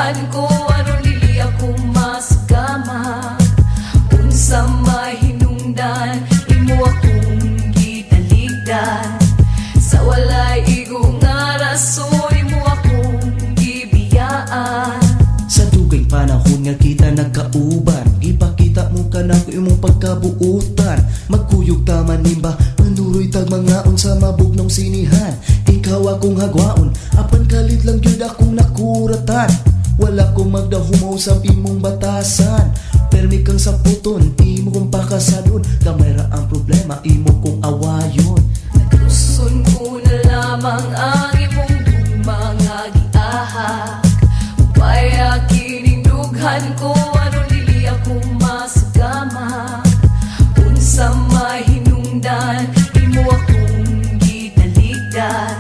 Dughan ko aron dili ako masgama. Unsa mahinungdan imo akong gitaligdan. Sa walay igong nga rason imo akong gibiyaan. Sa dugay panahon nga kita nagkauban, ipakita mo ka na ko imong pagkabuutan. Magkuyog ta manimba, manuroy tag mga unsa mabugnong sinihan. Ikaw akong hagwaon, apan kalit lang gyud akong nakuratan. Wala ko magdahumaw sa imong batasan. Permi kang saputon, imo kong pakasadon. Gamay ra ang problema, imo kong awayon. Nagluson ko na lamang ang imong mga giahak. Upaya kining dughan ko aron dili ako masgama. Unsa mahinungdan imo akong gitaligdan.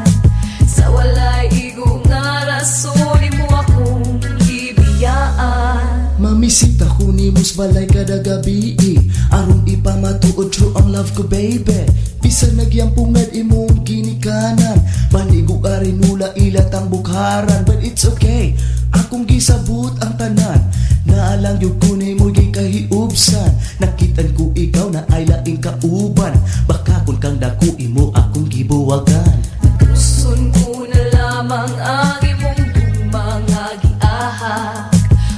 Sa walay igong nga rason imo akong gibiyaan. Mamisita ko ni mus balay kada gabi, aron ipamatuod true ang love ko baby. Bisan nagyampungad imong ginikanan, banigo arin nula ilat ang bukharan. But it's okay, akong gisabot ang tanan. Naalang yung kunay mo kahiubsan. Nakitan ko ikaw na ay laing kauban. Baka kung kang dako imo akong gibuwagan. Nagluson ko na lamang ang imong mga giahak.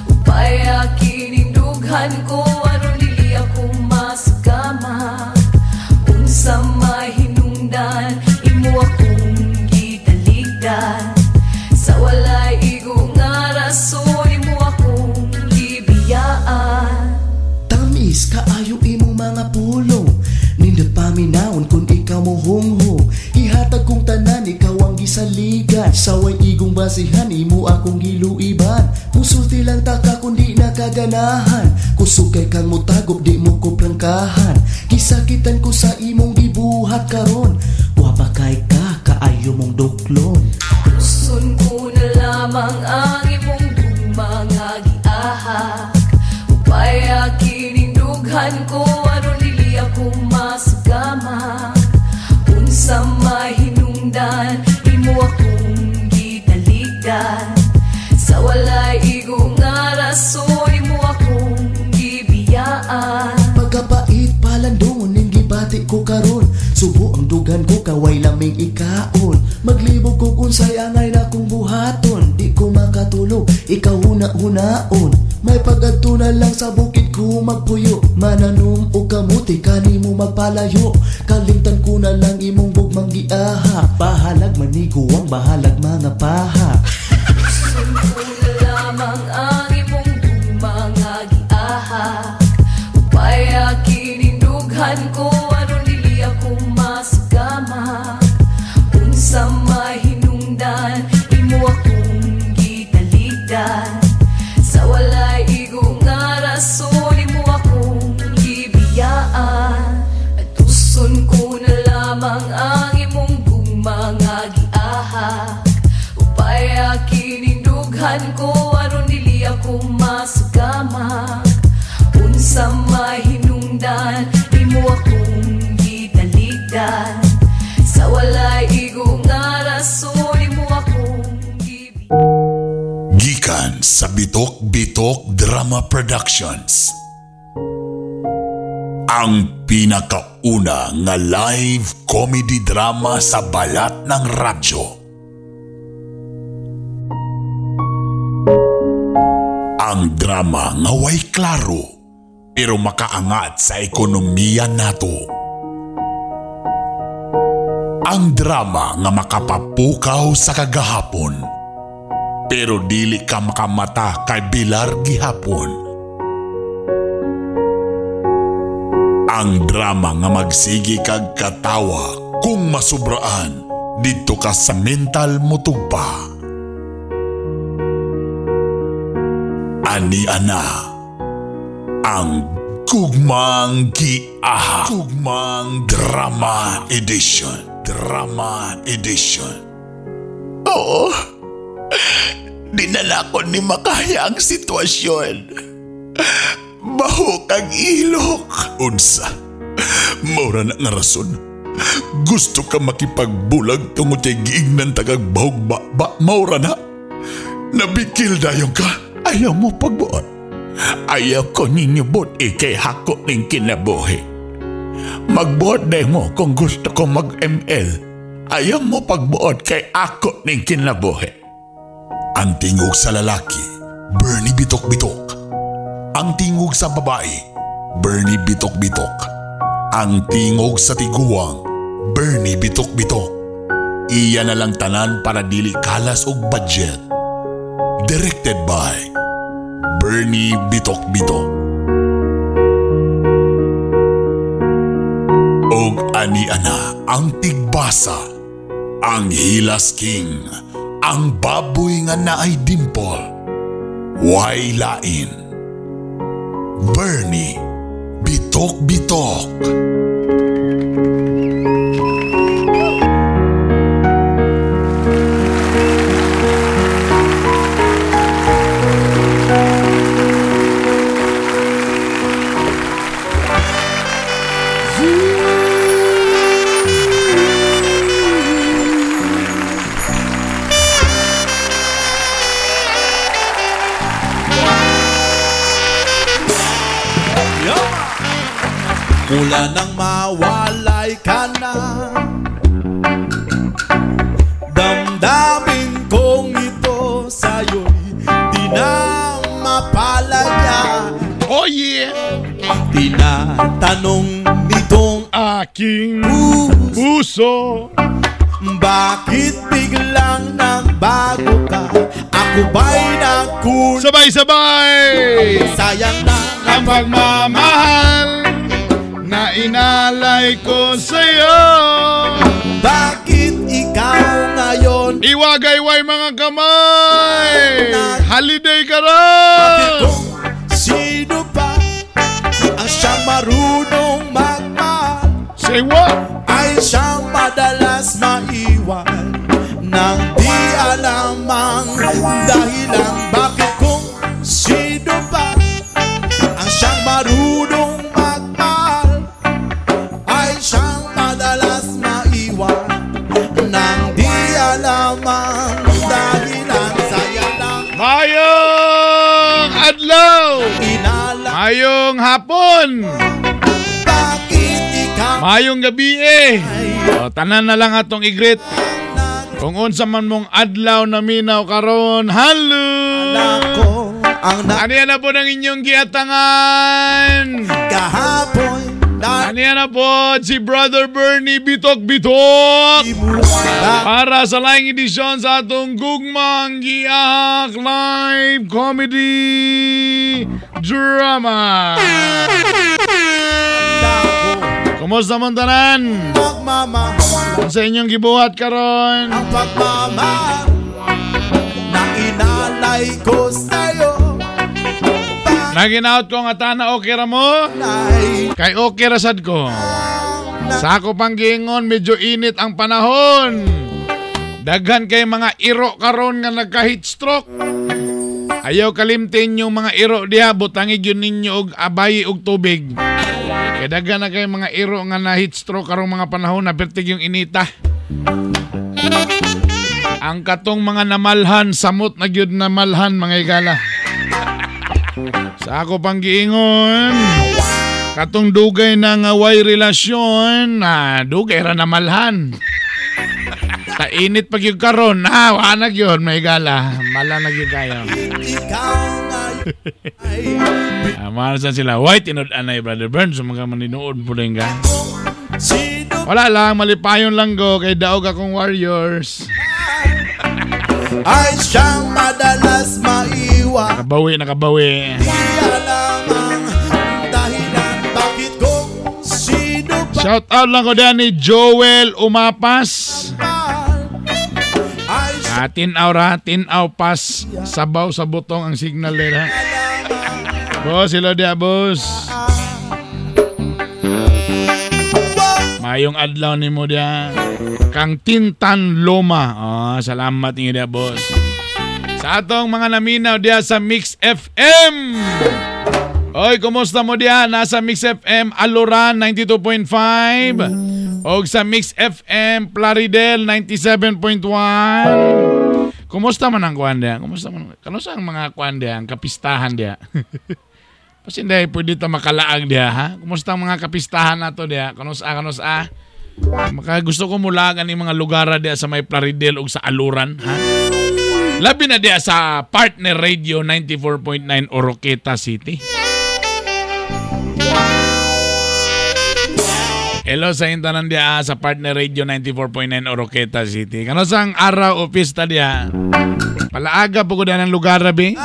Upaya kining dughan ko aron dili ako masgama. Unsa mahinungdan imo akong gitaligdan. Sa walay igong nga rason imo akong gibiyaan. Tamis kaayo imong mga pulong, nindot paminawon kung ikaw mo hunghong. Ihatag kong tanan, ikaw ang gisaligan. Saway igong basihan, imo akong giluiban. Musulti lang taka kundi nakaganahan. Kusugay kang mutagop, di mo ko prangkahan. Gisakitan ko sa imong gibuhat karon. Wabakay ka, kaayo mong duklon. Luson ko na lamang ang imong mga giahak. Upaya kining dughan ko aron dili ako masgama. Unsa mahinungdan imo akong gitaligdan. Sa walay igong nga rason imo akong gibiyaan. Pagkapait palandungon ning gibati ko karon. Subo ang dugan ko kaway laming ikaon. Maglibog ko kung sayangay na kong buhaton. Di ko makatulog, ikaw huna-hunaon. May pagadto na lang sa bukid ko magpuyo. Mananom o kamuti kanimo magpalayo. Kalimtan ko na lang imong bugmang giahak. Bahalag maniguang, bahalag mga paha. Luson ko na lamang ang imong mga giahak. Upaya kining dughan ko aron dili ako masgama. Unsa mahinungdan imo akong gitaligdan. Sa walay igong nga rason imo akong gibiyaan. Atuson ko na lamang ang imong mga giahak. Upaya kining dughan ko aron dili ako masgama. Unsa mahinungdan imo akong gitaligdan. Sa walay igong nga rason imo akong gibiyaan. Gikan sa Bitok-Bitok Drama Productions. Ang pinakauna nga live comedy drama sa balat ng radyo. Ang drama nga way klaro pero makaangat sa ekonomiya nato. Ang drama nga makapapukaw sa kagahapon pero dili ka makamata kay bilar gihapon. Ang drama nga magsigi kag katawa kung masubraan didto ka sa mental mutugpa. Ani ana ang Gugmang Giahak. Gugmang Drama Edition. Drama Edition. Oo, dinala ko ni makaya ang sitwasyon. Baho kag ilok. Unsa, maura na nga rason. Gusto ka makipagbulag tungod kay giingnan tagag bahog ba maura na. Nabikil dayong ka. Ayaw mo pagbuot. Ayaw ko ninyo buot kay hako ning kinabuhi. Magbuot day mo kung gusto ko mag-ML. Ayaw mo pagbuot kay ako ning kinabuhi. Ang tingog sa lalaki, Bernie Bitok-Bitok. Ang tingog sa babae, Bernie Bitok-Bitok. Ang tingog sa tiguang, Bernie Bitok-Bitok. Iya na lang tanan para dili kalas og budget. Directed by Bernie Bitok-Bitok. Og ani-ana ang tigbasa, ang Hilas King, ang baboy nga naay dimple. Why lain? Bernie Bitok-Bitok. Mula nang mawalay ka na, damdamin kong ito sa'yo'y di na mapalaya. Oh yeah! Tinatanong nitong Aking puso, bakit biglang nagbago ka? Ako ba'y nagkulang? sabay-sabay Sayang na ang pagmamahal na inalay ko sa'yo. bakit ikaw ngayon Iwagayway mga kamay, holiday ka bakit ron. kung sino pa ang siyang marunong magmahal Say what? ay siyang madalas maiwan nang di alam ang dahilan. Bakit kung sino pa ang siyang marunong magmahal ay siyang madalas maiwan nang di alam ang dahilan. Sayang lang Mayong adlaw, inala. mayong hapon, Bakit ikaw mayong gabi O, tanan na lang atong igrit. Kung unsa man mong adlaw na minaw karon, halo. ko ang Ano yan na po ng inyong giatangan? nakahapon na Ano yan na po si Brother Bernie Bitok-Bitok para sa laing edisyon sa atong Gugmang Giahak Live Comedy Drama. Kumusta man tanan? pagmamahal Sa inyong gibuhat karon? ang pagmamahal na inalay ko sa'yo. Naginaot ko nga tana okay ra mo? Panay Kay okay ra sad ko. Sa ako pang giingon, medyo init ang panahon. Daghan kay mga iro karon nga nagka-heat stroke. Ayaw kalimtin yung mga iro diha, butangig yun ninyo og abayi og tubig. Kaya daghan na kay mga iro nga na heat stroke karong mga panahon na pertig yung inita. Ang katong mga namalhan, samot na gyud namalhan mga igala. Sa ako pang giingon, katong dugay na nga way relasyon, dugay ra namalhan. Tainit pag yung karon, wanag yun, may gala. Mala na yun kayo. ikaw ngayon ay Mahal sila, white tinod-anay, Brother Burns, so mga maninood po rin ka. sino Wala lang, malipayon lang go, kay daog akong warriors. ay siyang madalas maiwan. Nakabawi. Di alam ang dahilan. Bakit kung sino ba Shout out lang ko dyan ni Joel Umapas. ay Tinaw pas, sabaw sa butong ang signal nila. Boss, hello dia, boss. Mayong adlaw ni mo dia. Kang Tintan Loma. Salamat niyo dia, boss. Sa atong mga naminaw dia sa Mix FM. Oy, kumusta mo dia? Nasa Mix FM Aluran 92.5 o sa Mix FM Plaridel 97.1. Kumusta man ang kuan diya? Kumusta man? Kanusa ang mga kuan diya, ang kapistahan diya? Kasi hindi pwede ta makalaag diya, ha? Kumusta ang mga kapistahan nato diya? Kanusa? Maka gusto ko mulagan ni mga lugar diya sa may Plaridel ug sa Aluran, ha? Labi na diya sa Partner Radio 94.9 Oroqueta City. Hello sa intanan diya sa Partner Radio 94.9 Oroqueta City. Kano sang araw o pista diya? Palaaga po ko diyan ng lugar rabi.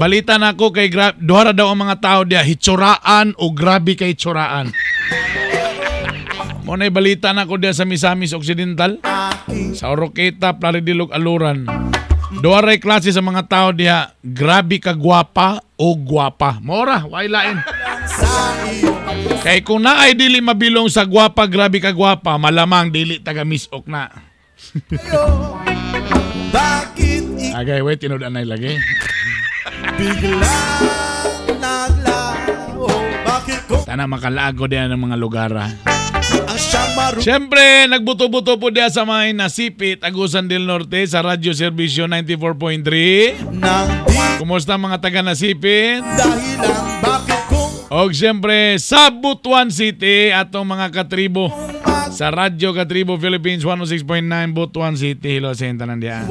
Balita na ako kay duhara daw ang mga tao diya hitsuraan o grabe kay hitsuraan. Muna balita na ako diya sa Misamis Occidental, sa Oroqueta, Plaridilog, Aluran. Duharay klase sa mga tao diya grabe ka gwapa o gwapa. Mora, why lain? Kay kung naay dili mabilong sa gwapa, grabe ka gwapa, malamang dili taga misok na. Agay, wait, tinudan na ilagay. Tana makalago diyan ng mga lugar. Siyempre, nagbuto-buto po diya sa mga nasipit, Agusan del Norte sa Radyo Servisyo 94.3. Kumusta mga taga nasipit? Og siyempre, sa Butuan City, atong mga katribo sa Radyo Katribo Philippines 106.9 Butuan City. Hilo sa hintanan diya.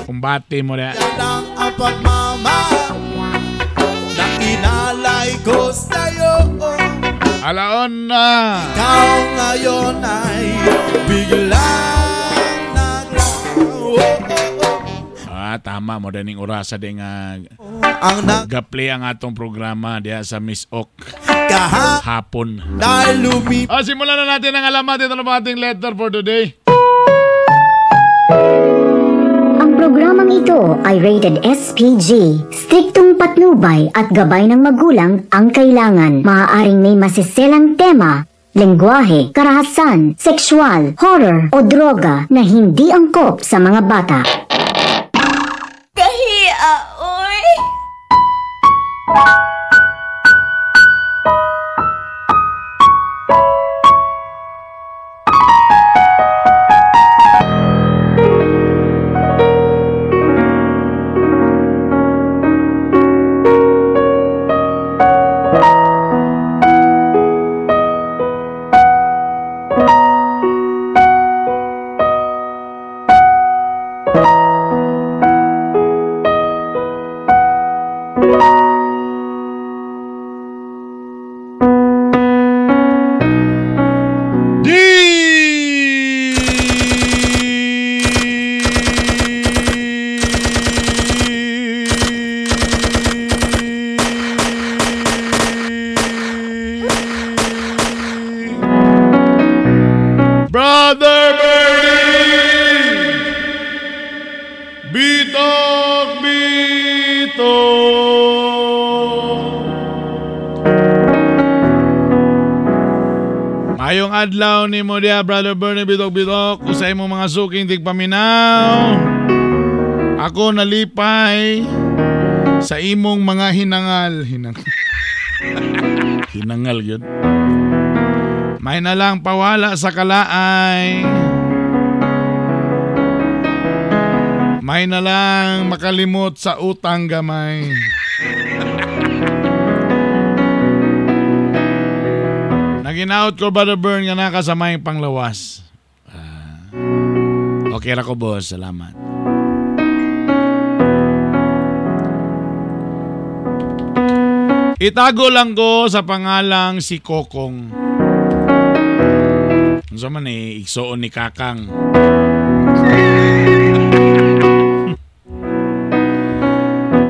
Kumbati mo diya. Inalay ko sa'yo. Alaon na. Ikaw ngayon ay biglang naglaho. Tama mo din yung orasa din nga Ang gaple ang atong programa diya sa Miss Ok hapon. dahil Simulan na natin ang alamat. Ito na ba ating letter for today? Ang programang ito ay rated SPG. Striktong patnubay at gabay ng magulang ang kailangan. Maaaring may masiselang tema, lengguwahe, karahasan, sexual, horror o droga na hindi angkop sa mga bata. Kahiya, oy! Brother Bernie! Bitok! Mayong adlaw ni mo diya, Brother Bernie, bitok. Usay mo mga suking tigpaminaw. Ako nalipay sa imong mga hinangal. Hinangal yun. May nalang pawala sa kalaay. May nalang makalimot sa utang gamay. Naginaot ko, Brother Bern, nga nakasamay panglawas. Okay ra ko, boss. Salamat. Itago lang ko sa pangalang si Kokong. Ano man iksoon ni Kakang.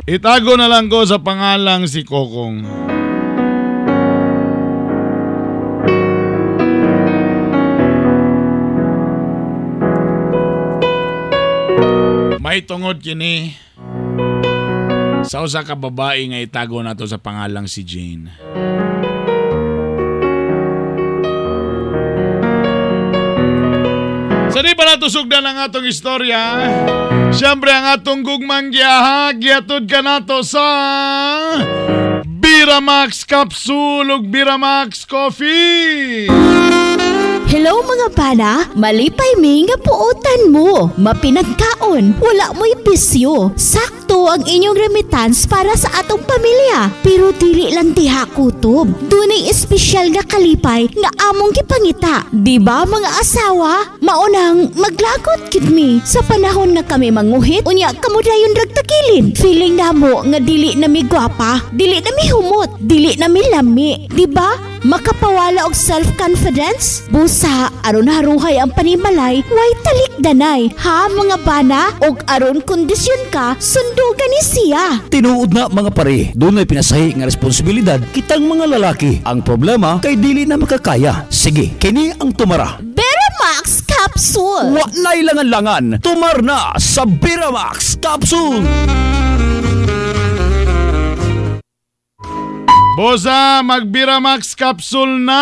Itago na lang ko sa pangalang si Kokong. May tungod kini sa usa ka babae nga itago nato sa pangalang si Jane. Sa di pa natusugdan ang atong istorya, siyempre ang atong gugmang giyahag, giatod ka nato sa Biramax Capsule ug Biramax Coffee. Hello mga bana, malipay mi nga puutan mo. Mapinagkaon, wala mo'y bisyo. Sakto ang inyong remittance para sa atong pamilya. Pero dili lang diha kutob. Dunay espesyal nga kalipay nga among gipangita. Di ba mga asawa? Maunang maglagot gid mi sa panahon nga kami manguhit. Unya kamo dayon ragtakilin. Feeling namo nga dili na mi gwapa, dili na mi humot, dili na mi lami. Di ba? Makapawala og self-confidence? Busa, aron haruhay ang panimalay, way talikdanay. Ha mga bana? Og aron kondisyon ka, sundugan ni siya. Tinuod na mga pare, doon ay pinasahi nga responsibilidad kitang mga lalaki. Ang problema kay dili na makakaya. Sige, kini ang tumara. Biramax Capsule! Wa na'y langan-langan, tumar na sa Biramax Capsule! Bosa, mag-Biramax Capsule na!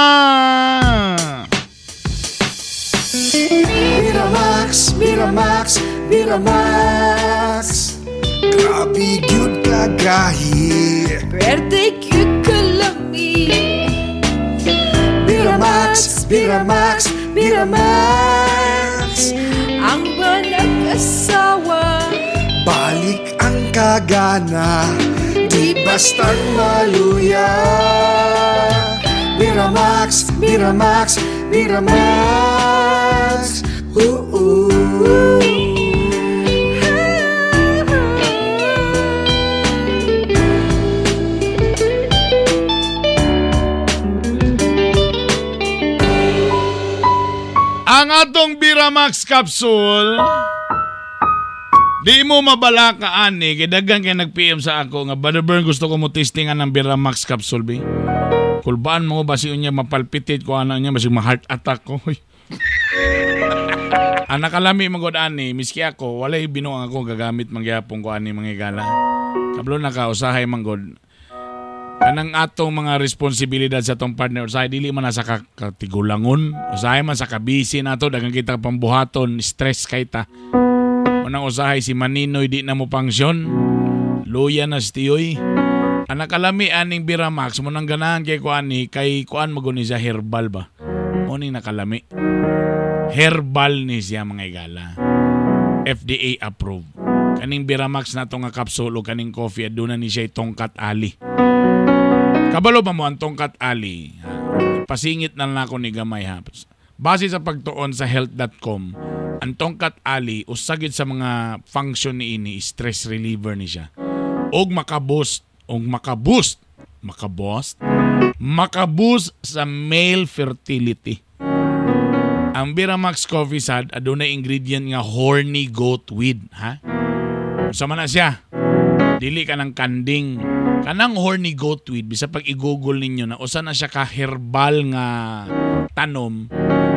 Biramax, Biramax, Biramax. Grabe gyud kagahi. Pwerte cute ka lami. Biramax, Biramax, Biramax. Ang balag asawa. Balik ang kagana, di basta't maluya. Biramax, Biramax, Biramax. Ang atong Biramax Capsule, di mo mabala ka ani, kay daghan kay nag-PM sa ako nga, Brother Bern, gusto ko mo testingan ng Biramax Capsule, be. Kulbaan mo, basi niya mapalpitit ko, ano niya, basi ma-heart attack ko. Ang nakalami magod ani, miski ako, walay binuang ako, gagamit mangyapong ko ani, mga gala. Kablo na ka, usahay manggod. Kanang atong mga responsibilidad sa atong partner, usahay, dili man nasa katigulangon, usahay man sa kabisi na to, dagang kita pambuhaton, stress kay ta. Unang usahay si Maninoy di na mo pangsyon. Luya na stiyoy. Ang nakalami aning Biramax mo nang ganahan kay kuani kay kuan maguni siya herbal ba. Muning nakalami. Herbal ni siya mga igala. FDA approved. Kaning Biramax na to nga kapsulo kaning coffee aduna ni siya tongkat ali. Kabalo pa mo ang tongkat ali. Pasingit na lang ako ni gamay ha. Base sa pagtuon sa health.com, ang tongkat ali usagid sa mga function ni ini, stress reliever ni siya. Og makaboost sa male fertility. Ang Biramax Coffee sad adunay ingredient nga horny goat weed, ha? Sama na siya. Dili ka ng kanding. Kanang horny goat weed, bisa pag i-google ninyo na usa na siya ka herbal nga tanom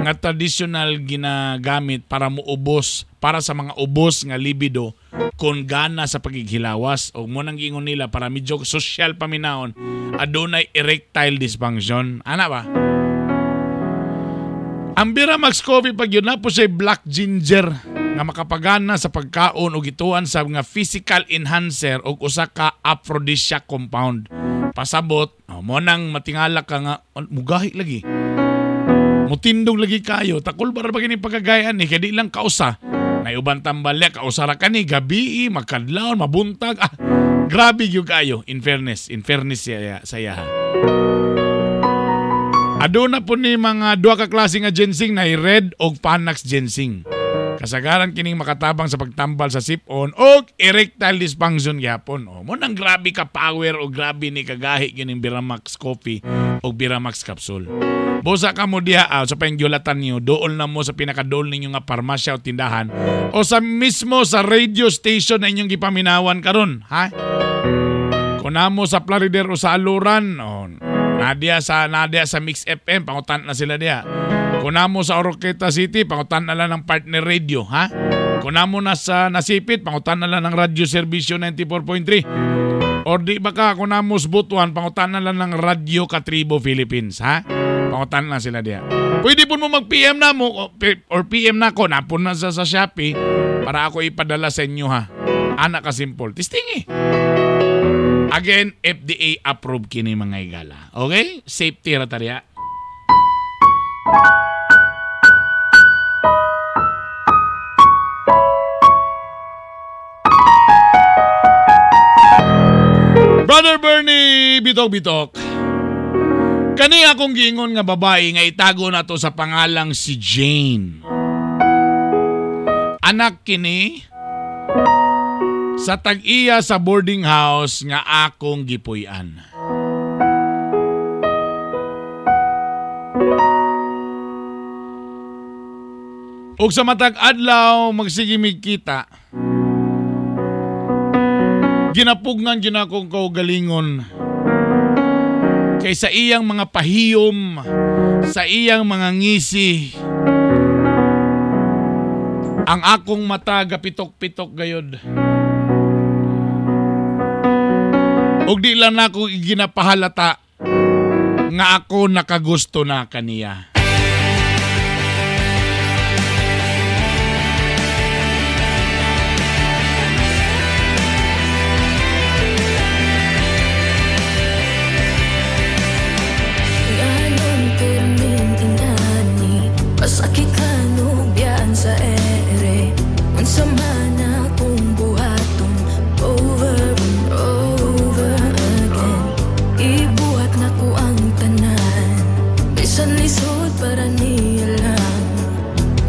nga traditional ginagamit para muubos, para sa mga ubos nga libido kung gana sa pagighilawas o mo nang gingon nila para medyo social paminaon adunay erectile dysfunction. Ana ba? Ang Biramax Coffee pag yun na po siya black ginger nga makapagana sa pagkaon o gituan sa mga physical enhancer o usa ka aphrodisiac compound. Pasabot, mo nang matingala ka nga, mugahi lagi. Mutindog lagi kayo, takol para ba kini pagkagayaan ni, kaya di lang kausa. May uban tambalya, kausara ka ni, gabi, makadlaon, mabuntag. Grabe yung kayo, in fairness saya ha. Aduna po ni mga duha ka klase nga ginseng na red o Panax ginseng. Kasagaran kining makatabang sa pagtambal sa sipon o erectile dysfunction gyapon. O mo nang grabe ka power o grabe ni kagahi kining Biramax Coffee o Biramax Capsule. Bosa ka mo diha sa pengyulatan niyo, dool na mo sa pinakadool ninyo nga parmasya o tindahan o sa mismo sa radio station na inyong gipaminawan karon, ha? Kunamo sa Plarider o sa Aluran, Nadia sa Mix FM, pangutan na sila diha. Kunamo sa Oroqueta City, pangutan na lang ng partner radio, ha? Kunamo na sa Nasipit, pangutan na lang ng Radio Servisyo 94.3. Or di ba ka, kunamo sa Butuan, pangutan na lang ng Radio Katribo Philippines, ha? Pangutan na sila diha. Pwede po mo mag-PM na mo, or PM na ko, napun na sa Shopee, para ako ipadala sa inyo, ha? Anak ka simple. Tistingi. Again, FDA approved kini mga igala. Okay? Safety ratarya. Brother Bernie Bitok-Bitok. Kani akong giingon nga babae nga itago na to sa pangalang si Jane. Anak kini sa tag-iya sa boarding house nga akong gipuy-an. Ug sa matag adlaw magsigimig kita. Ginapugnan gyud akong kaugalingon kay sa iyang mga pahiyom, sa iyang mga ngisi. Ang akong mata gapitok-pitok gayod. Ug di lang ako ginapahalata nga ako nakagusto na kaniya. Pasakit ka nubyan sa ere unsa man akong buhaton over and over again. Ibuhat na ko ang tanan bisan lisod para niya lang.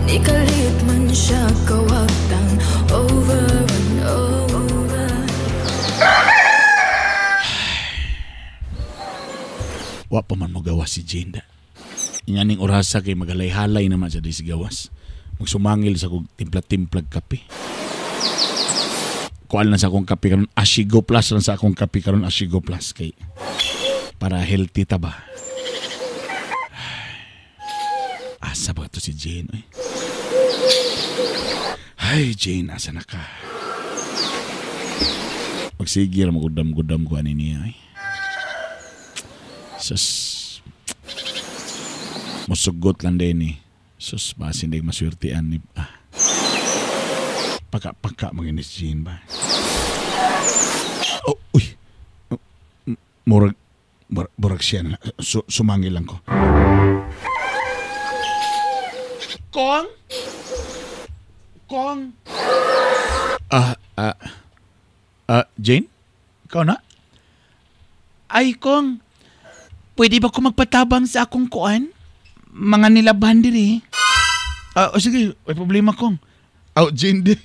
Nikalit man siya kawagtang over and over. Wa pa man mo gawa si Jane. Inganing orasa kay magalay-halay naman sa di gawas. Magsumangil sa kong timpla-timplag kape. Kuan lang sa akong kape karon, Ashigo Plus lang sa akong kape karon, Ashigo Plus kay para healthy ta ba. Asa ba to si Jane? Ay Jane, asa na ka? Magsigir magudam-gudam ko ani niya. Sus musugot lang din eh. Sus, basin din maswertian ni... Paka manginis Jane ba? Oh, uy! Murag siya na. Sumangil lang ko. Kong? Jane? Ikaw na? Ay, Kong. Pwede ba ko magpatabang sa akong kuan? Mga nilaban diri. Sige, may problema kong. Jane di.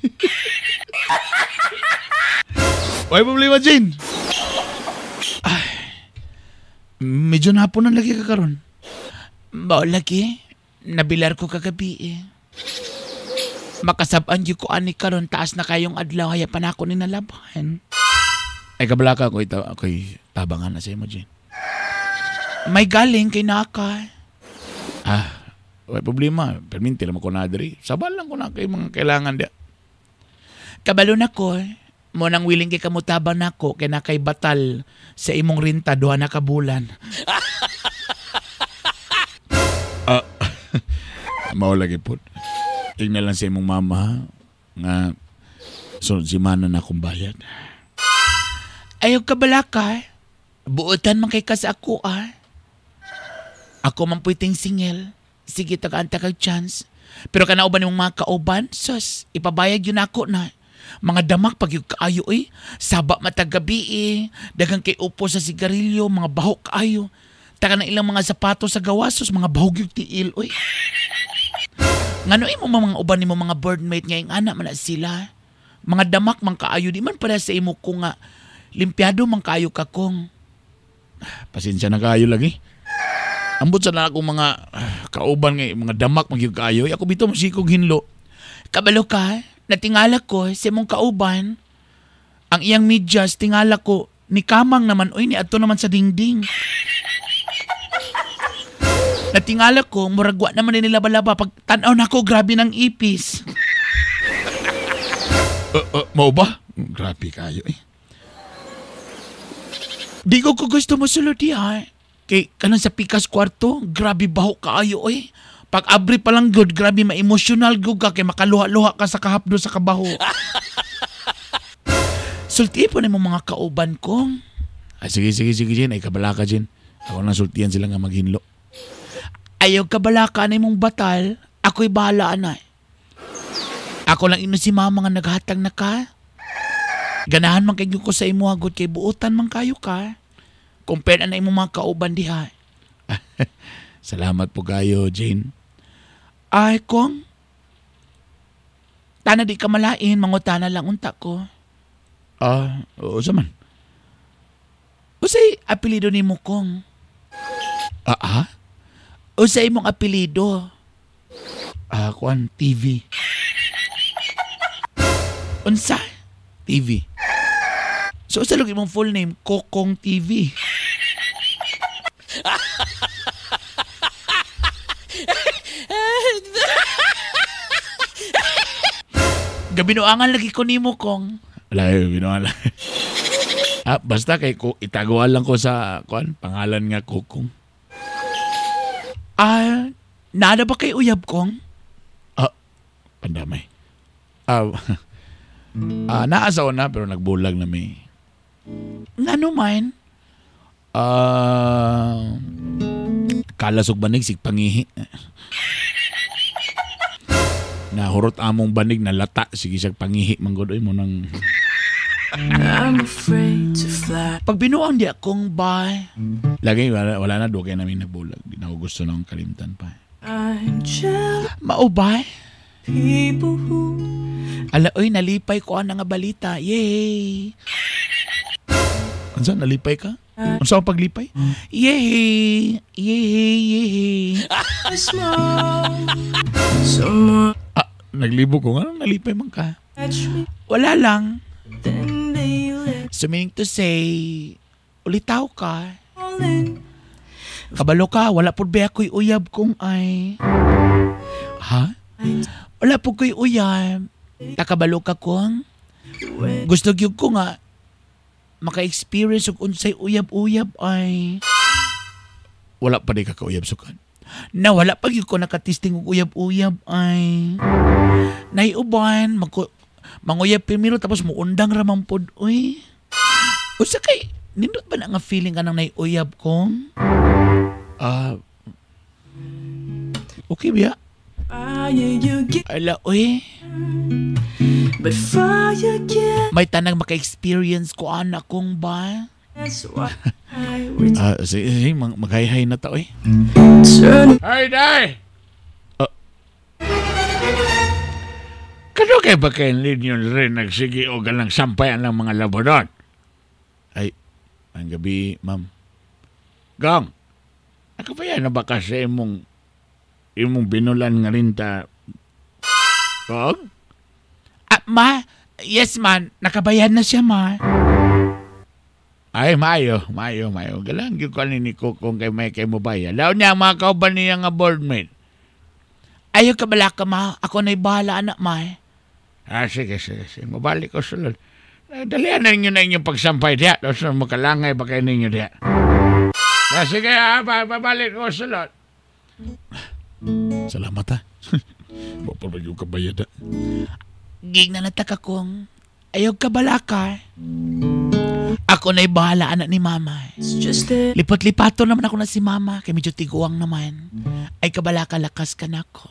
May problema, Jane. Medyo napunan lagi ka karon. Bao lagi. Nabilar ko kagabi eh. Makasabaan yung kuan ni karon taas na kayong adlaw haya pa na ako ninalaban. Ay kabalaka ko ako'y tabangan na sa imo, Jane. May galing kay Naka. May problema. Perminti naman ko na diri. Sabal lang ko na kay mga kailangan dia. Kabalo na ko. Mo nang willing kay kamutabang na ko kay nakay batal sa imong rinta duha na kabulan. Mao lagi po. Tingnan lang sa imong mama nga sunod si mana na akong bayad. Ayaw kabalaka. Buotan man kay ka sa ako Ako man pwedeng singil. Sige, taga-anta kag chance. Pero kanauban yung mga kauban, sus, ipabayag yun ako na. Mga damak pag yung kaayo Saba matagabi Dagang kay upo sa sigarilyo, mga bahok kaayo. Taga na ilang mga sapatos sa gawasos, mga bahog yung tiil Ngano mo mga uban ni mo mga birdmate ngayong anak man na sila. Mga damak man kaayo, di man para sa imo ko nga. Limpyado man kaayo ka kong. Pasensya na kaayo lagi. Ambot sa na akong mga kauban ngay mga damak magyug kaayo. Ako bitaw masikog hinlo. Kabalo ka, natingala ko sa mong kauban. Ang iyang medyas tingala ko ni kamang naman ni adto naman sa dingding. Natingala ko muragwa naman ni laba-laba pag tan-aw nako grabe ng ipis. Mao ba? Grabe kayo Di ko gusto mo sulod Kay kanang sa pikas kwarto, grabe baho kaayo Pag abri pa lang good, grabe ma-emotional ka kay makaluha-luha ka sa kahapdo sa kabaho. Sulti po na mo mga kauban kong. Sige, Jen. Ay kabalaka, Jen. Ako na sultihan sila nga maghinlo. Ayaw kabalaka na mong batal, ako'y bahala na. Ako lang ino si mama nga naghatag na ka. Ganahan man kayo ko sa imo agad kay buutan man kayo ka. Compare na imo mga kauban diha. Salamat po kayo, Jane. Ay, kong. Tana di ka malain, mangutana lang unta ko. Oo saman. Usay apelido ni mo, kong. Usay mong apelido. Kuan TV. Unsa? TV. So sa lagi mong full name, Kokong TV. Gabinuangan lagi ko nimo, Kong. Wala, binuangan lang. Basta kay ko itaguan lang ko sa pangalan nga Kokong. Nada ba kay uyab, Kong? Pandamay. Naasaw na pero nagbulag na may. Ngano man? Kalasog banig sig pangihi. Nahurot among banig na lata sige sig pangihi manggodoy mo nang. I'm afraid to fly. Pag binuang di akong bay. Lagi wala na dugay namin nagbulag. Di na ko gusto na akong kalimtan pa. Maubay? People who... Oy, nalipay ko ang nga balita. Yay! Ansa, nalipay ka? Ansa ang paglipay? Yay! Yay! Naglibo ko nga. Nalipay man ka. Wala lang. So meaning to say, ulitaw ka. Kabalo ka, wala po ba ako'y uyab kung ay... Ha? Wala po ko'y uyab. Nakabalo ka kung... Gusto gyud ko nga maka-experience og unsay uyab-uyab ay... Wala pa di ka kauyab sukan. Na wala pa gyud ko nakatisting og uyab-uyab ay... Naiuban, manguyab primero tapos muundang ramang pod, uy. Usa kay, nindot ba na nga feeling ka nang naiuyab kong? Okay ba? Ala, uy. May tanang maka-experience ko anak kong ba? Sige, mag-hi-hi na ta, uy. Hi, Day! Kano kayo ba kayo ninyo rin nagsige o galang sampayan ng mga labodon? Ay, ang gabi, ma'am. Gang, nakabayan na ba kasi imong binulan nga rin ta? Gang? Ma, yes man, nakabayan na siya, ma. Ay, mayo. Galang yung kanin ni Kokong kay may kayo mo bayan. Laon niya mga kauban niya nga boardmate. Ayaw ka bala ka, ma. Ako na'y bahala, anak, ma. Sige. Mabalik ko sulod. Dalihan na ninyo na inyong pagsampay diya. Tapos makalangay ba kayo ninyo diya? Sige, babalik ko sulod. Salamat, ha. Mapapag yung kabayad, ha. Gig na nataka kong ayaw ka bala ka. Ako na'y bahala, anak ni mama. Lipot-lipato naman ako na si mama. Kaya medyo tiguang naman. Ay kabala ka, lakas ka na ako.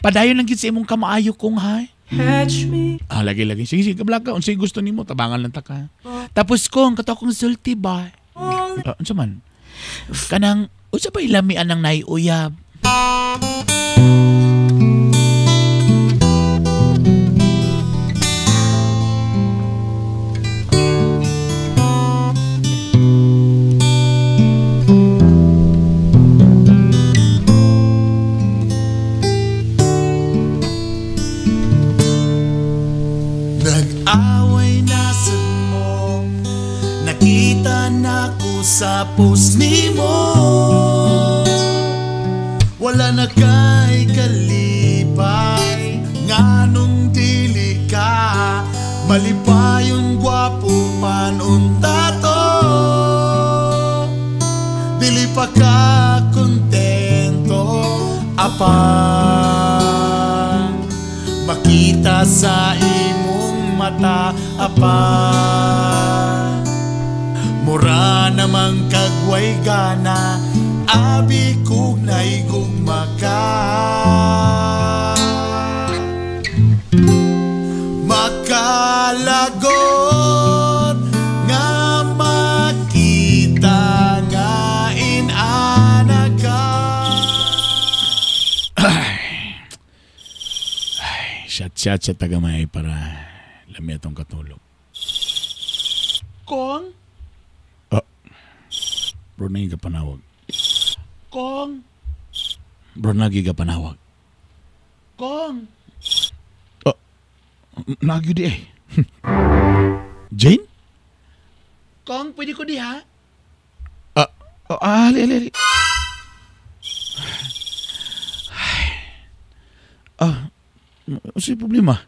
Padayon lang yun sa imong kamaayo kong hay. Lagi. Sige, kabala ka. Unsay gusto ni mo, tabangan lang ta ka. Tapos kong, kato akong sulti ba? Unsa man? Kanang, unsa ba ilamian ng naiuyab? Sa post ni mo wala na kay kalipay nganong dili ka malipayon gwapo panunta to dili pa ka kontento apa makita sa imong mata apa mura namang kagway gana abi kog naigugma ka maka Hagod nga makita nga inana ka. Shot sa tagamay para lami atong katulog. Kong? Bro, nagi ka panawag. Kong? Bro, nagi ka panawag. Kong? Nagi di eh. Jane? Kong, pwede ko di ha? Ali. Ano problema?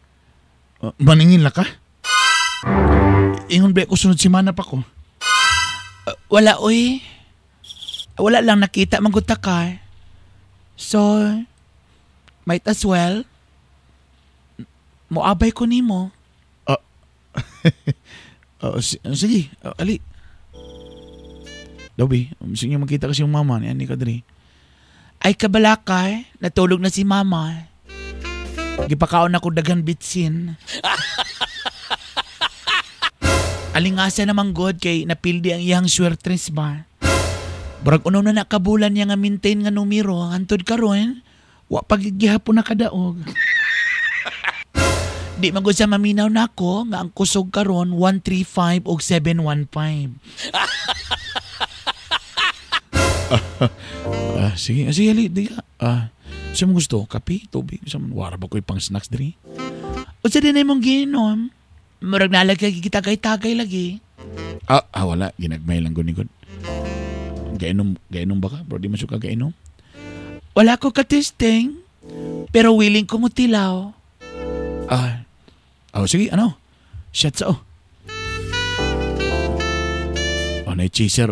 Maningin na ka? Ingon ba ko sunod si Mana pa ko? Wala, oy. Wala lang nakita, maguta ka. So, might as well, moabay ko nimo. Sige, ali. Dabi, sige makita kasi yung mama ni Kadri. Ay kabalakay, natulog na si mama. Gipakaon ako dagan bitsin. Alingasa namang god kay napildi ang iyang swertres ba. Barag uno na nakabulan niya nga maintain nga numero, hantod karon, wa pagigihapon na kadaog. Di magod sa maminaw na ako nga ang kusog karon 135 og 715. Sige, ali, di ka. Siya mo gusto, kape, tubig, siya mo, wara ba ko'y pang snacks diri? O sa din ay mong ginom, marag nalagay kita kay tagay lagi. Wala, ginagmay lang gunigod. Gainom ba ka? Bro, di masuka gainom? Wala ko katesting, pero willing ko mutilaw. Sige, ano? Shots, na-chaser,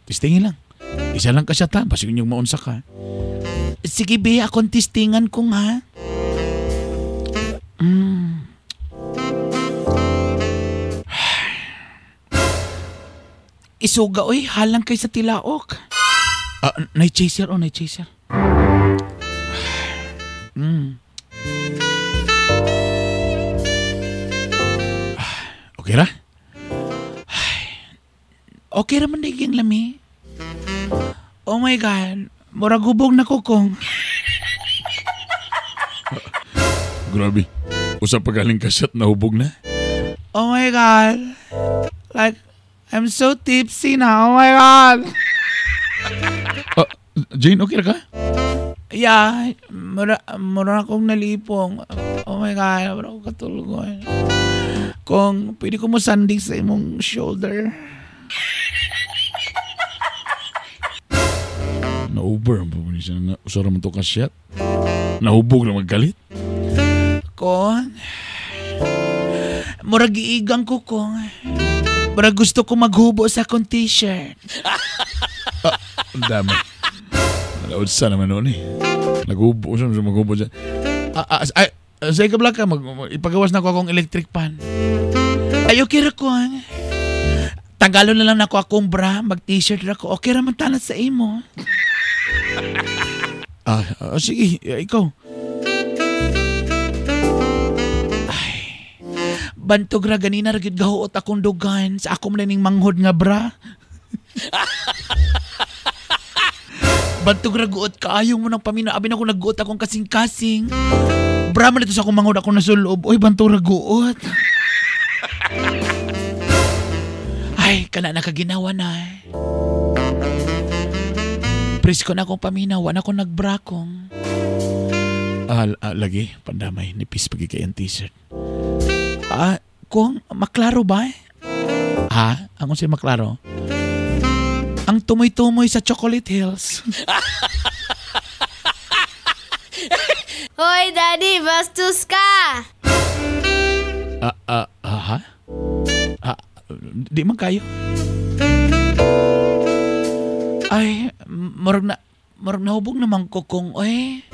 Testingin lang. Isa lang ka shot, ha? Pasigin yung maunsa ka. Sige, be, akong testingan ko nga. Isuga, oy, halang kay sa tilaok. Na-chaser, na-chaser. Okay ra? Okay raman na yung lami. Oh my God, murag hubog na ko kong. Grabe. Usap pagaling ka shot na hubog na. Oh my God. Like, I'm so tipsy na. Oh my God. Jane, okay ra ka? Yeah, mura akong nalipong. Oh my God, mura akong katulugon. Kung pwede ko mo sanding sa imong shoulder. Na-over. Usara mo to ka shot. Nahubog na magkalit. Kung mura giigang ko kung mura gusto ko maghubo sa akong t-shirt. Ang dami. Nalaod sa naman noon Naghubo siya. Maghubo siya. Say ka black ka. Ipagawas na ko akong electric pan. Ay, okay ra ko. Tagalo na lang na ko akong bra. Mag-t-shirt ra ko. Okay ra man talat sa imo. Sige. Ikaw. Ay. Bantog ra ganina ra gyud gahuot akong dugan sa ako man ning manghod nga bra. Bantog ra guot kaayo mo nang pamina. Abi na ko nagguot akong kasing-kasing. Bra man ito sa akong manghod ako nasulob. Oy, bantog ra guot. Ay, kana nakaginawa na. Presko na akong paminaw. Wala akong nagbrakong. Lagi, pandamay. Nipis pagi kay ang t-shirt. Kung maklaro ba? Ang si maklaro? Ang tumoy-tumoy sa Chocolate Hills. Hoy, Daddy, bastos ka! Di man kayo. Ay, marag na hubog naman ko kung, oy.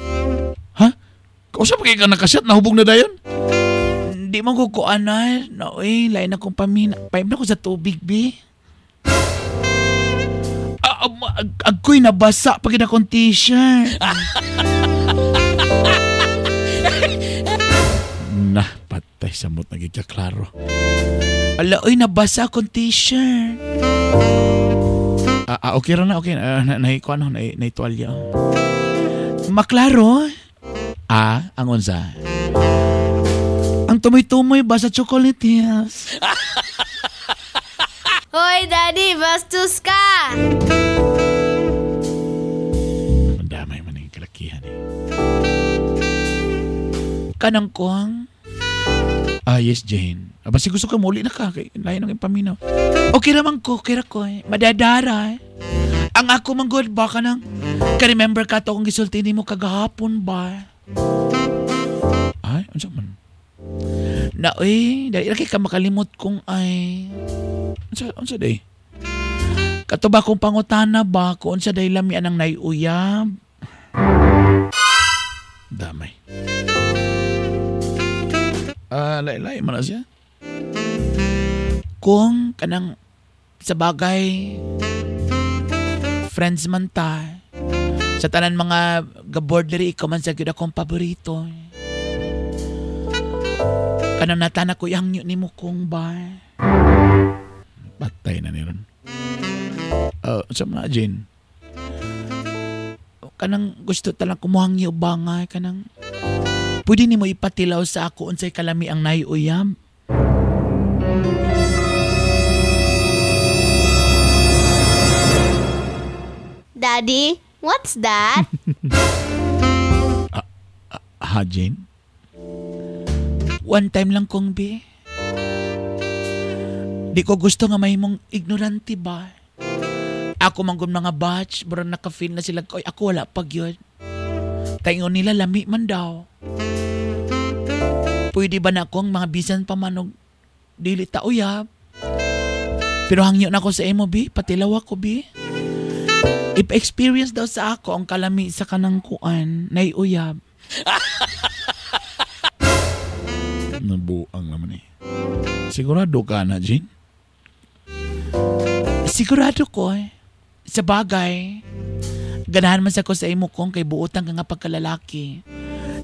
Ha? Kausa pa kayo ka nakasyat, nahubog na dayon? Di man ko kuanan. Na, oy, lain akong pamina. Paim na ko sa tubig, bi. Agoy nabasa pag akong t-shirt. Patay samot nagikaklaro. Ala, oy, nabasa akong t-shirt. Okay ra na, okay. Naitualya. Maklaro? Ang unsa? Ang tumoy-tumoy ba sa chocolate hills? Hoy, Daddy, bastos ka! Mandamay man yung kalakihan eh. Kanang kuwang? Yes, Jane. Basi gusto ka muli na ka. Kay layo ng ipaminaw. Okay naman ko, kira ko eh. Madadara eh. Ang ako manggod ba ka nang ka-remember ka to kung gisulti ni mo kagahapon ba? Ay, unsa man? Na dahil ka makalimot kong ay... Unsa day? Kato ba kung pangutana ba kung unsa day lami anang naiuyab? Damay. Lain-lain man na siya. Kung kanang sa bagay friends man ta sa tanan mga gabordery ikaw man sa gyud akong paborito. Kanang natana ko yang ni mo kong ba? Patay na niron. Sa mga Jane. Kanang gusto talang kumuhangyo ba nga kanang pwede ni mo ipatilaw sa ako unsay kalami ang naiuyab? Daddy, what's that? Jane? One time lang kong bi. Di ko gusto nga mahimong ignorante ba? Ako manggod mga batch, barang naka-feel na sila, oy, ako wala pag yun. Taingon nila lami man daw. Pwede ba na akong mga bisan pamanog dili ta uyab? Pero hangyo na ako sa imo bi, patilaw ako bi. Ipa-experience daw sa ako ang kalami sa kanang kuan, naiuyab. Nabuang naman eh. Sigurado ka na, Jane? Sigurado ko eh. Sa bagay, ganahan man sa ko sa imo kong kay buotan ka nga pagkalalaki.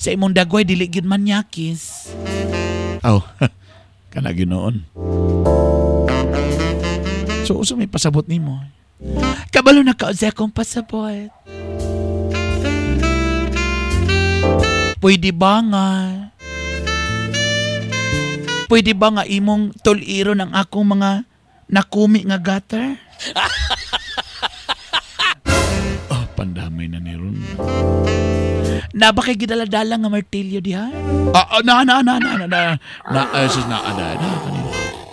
Sa imong dagway, dili gyud man yakis. Kana ginoon. So, may pasabot ni mo? Kabalo na ka sa akong pasabot. Pwede ba nga imong tuliro ng akong mga nakumi nga gutter? Pandamay na ni Ron. Na ba kay gidala-dala nga martilyo diha?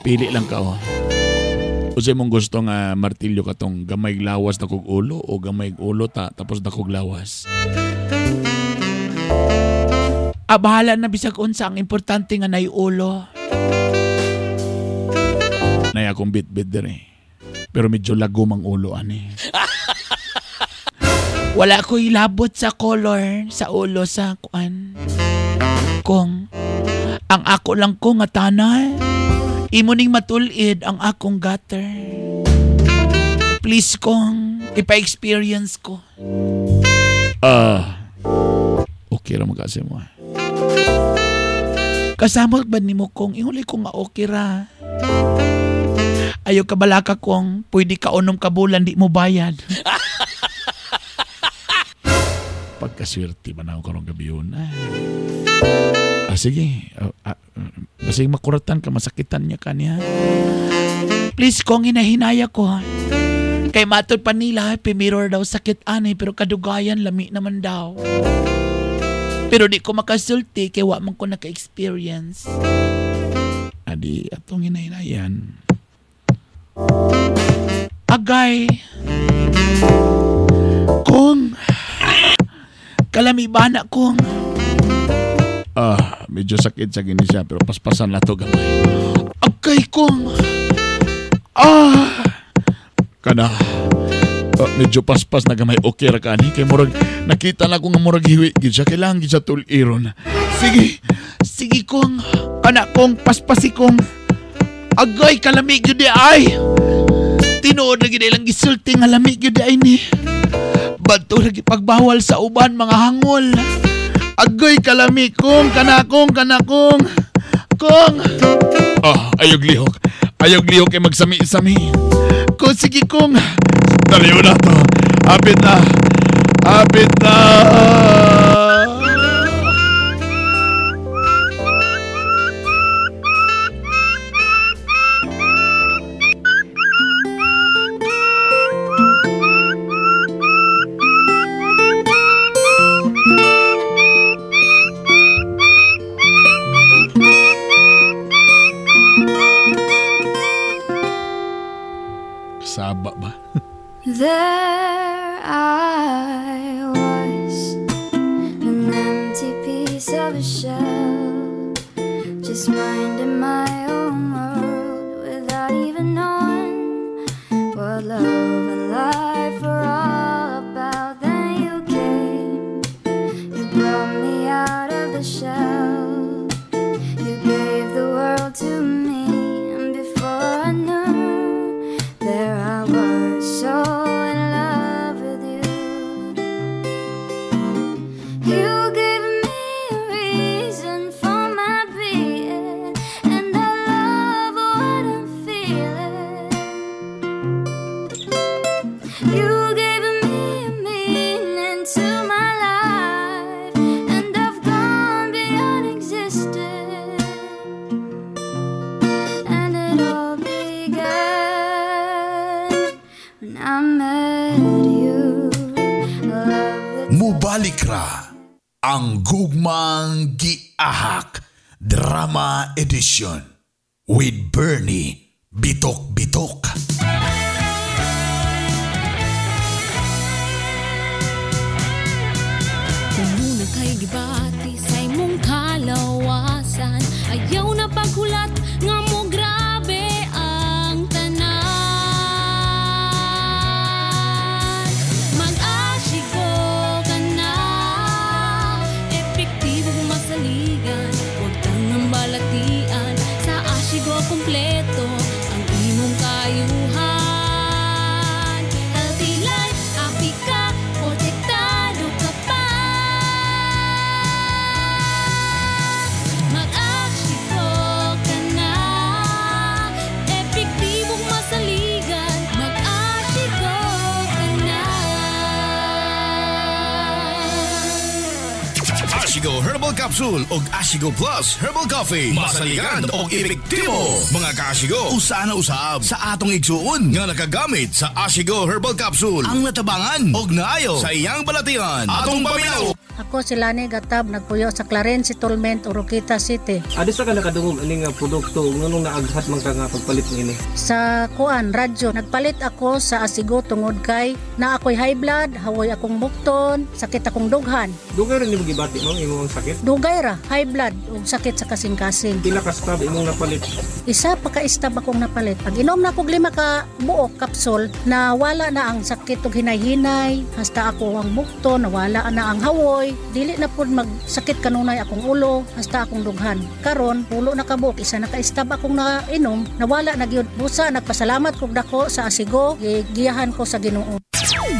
Pili lang ka Usay mong gusto nga martilyo ka tong gamay lawas na kog ulo o gamay ulo tapos na kog lawas? Bahala na bisag unsa ang importante nga naiulo. Nay akong bit-bit dire. Pero medyo lagom ang ulo ani. Wala ko ilabot sa color sa ulo sa kuan. Kung ang ako lang ko nga tanay, imo ning matulid ang akong gutter. Please kong ipa-experience ko. Okay ra magkasi mo. Kasama ba ni mo kong ihuli ko nga okay ra. Ayaw ka balaka kong pwede ka unom ka bulan di mo bayad. Pagkaswerte ba na ako karong gabi yun? Sige. Basig makuratan ka, masakitan niya ka niya. Please kong hinahinaya ko. Kay matod pa nila, pimirror daw sakit anay pero kadugayan lami naman daw. Pero di ko makasulti kay wa man ko naka-experience. Adi, atong hinahinayan. Agay. Kung kalami ba na kung medyo sakit sa gini siya pero paspasan na to gamay. Agay kung kana medyo paspas na gamay okay ra ka ani kay murag nakita na ko nga murag hiwi gid siya kailangan gid sa tuliron. Sige kung anak kong paspasi kong agay kalami gyud ay. Tinuod na gid ilang gisulti nga lami gyud ay ni. Badto lagi pagbawal sa uban mga hangol. Agay kalami kong kanakong Kong! Ayog lihok. Ayog lihok kay magsami-sami. Kung sige kong! Daliw na to. Hapit na. Hapit na. Saba ba? There I was, an empty piece of a shell, just minding my own world without even knowing what love and life were all about. Then you came, you brought me out of the shell, you gave the world to me, and before I knew, there I was, so in love with you. You gave me a reason for my being, and I love what I'm feeling. You gave me a meaning to my life, and I've gone beyond existence. And it all began when I met you. Love Mubalik ra ang Gugmang Giahak Drama Edition with Bernie Bitok Bitok. Kung muna kay gibati sa imong kalawasan, ayaw na paghulat nga mo grabe ang tanan. Mag-asigo ka na, epektibo masaligan, huwag kang nambalatian. Sa asigo kompleto ang imong kayuhan. Healthy life, happy ka, protektado ka pa. Mag-asigo ka na, epektibong masaligan. Mag-asigo ka na. Ashigo Herbal Capsule ug Ashigo Plus Herbal Coffee. Masaligan og epektibo. Mga ka-Ashigo, usa na usab sa atong igsuon nga nakagamit sa Ashigo Herbal Capsule ang natabangan og naayo sa iyang balatian. Atong paminaw. Ako si Lani Gatab, nagpuyo sa Clarence Settlement, Oroquita City. Adi sa ka nakadungog ani nga produkto nganong naaghat man ka nga pagpalit niini? Sa kuan radyo, nagpalit ako sa Asigo tungod kay na ako'y high blood, hawoy akong bukton, sakit akong dughan. Dugay ra nimo gibati mo imong sakit? Dugay ra, high blood ug sakit sa kasing-kasing. Pila ka stab imong napalit? Isa pa ka stab akong napalit. Pag inom na kog 5 ka buok kapsul, na wala na ang sakit ug hinay-hinay, hasta ako ang bukton, nawala na ang hawoy. Dili na pud magsakit kanunay akong ulo, hasta akong dughan. Karon pulo na kabuok, isa na ka-stab akong nainom, nawala na gyud. Busa nagpasalamat kog dako sa Asigo, giyahan ko sa Ginoo.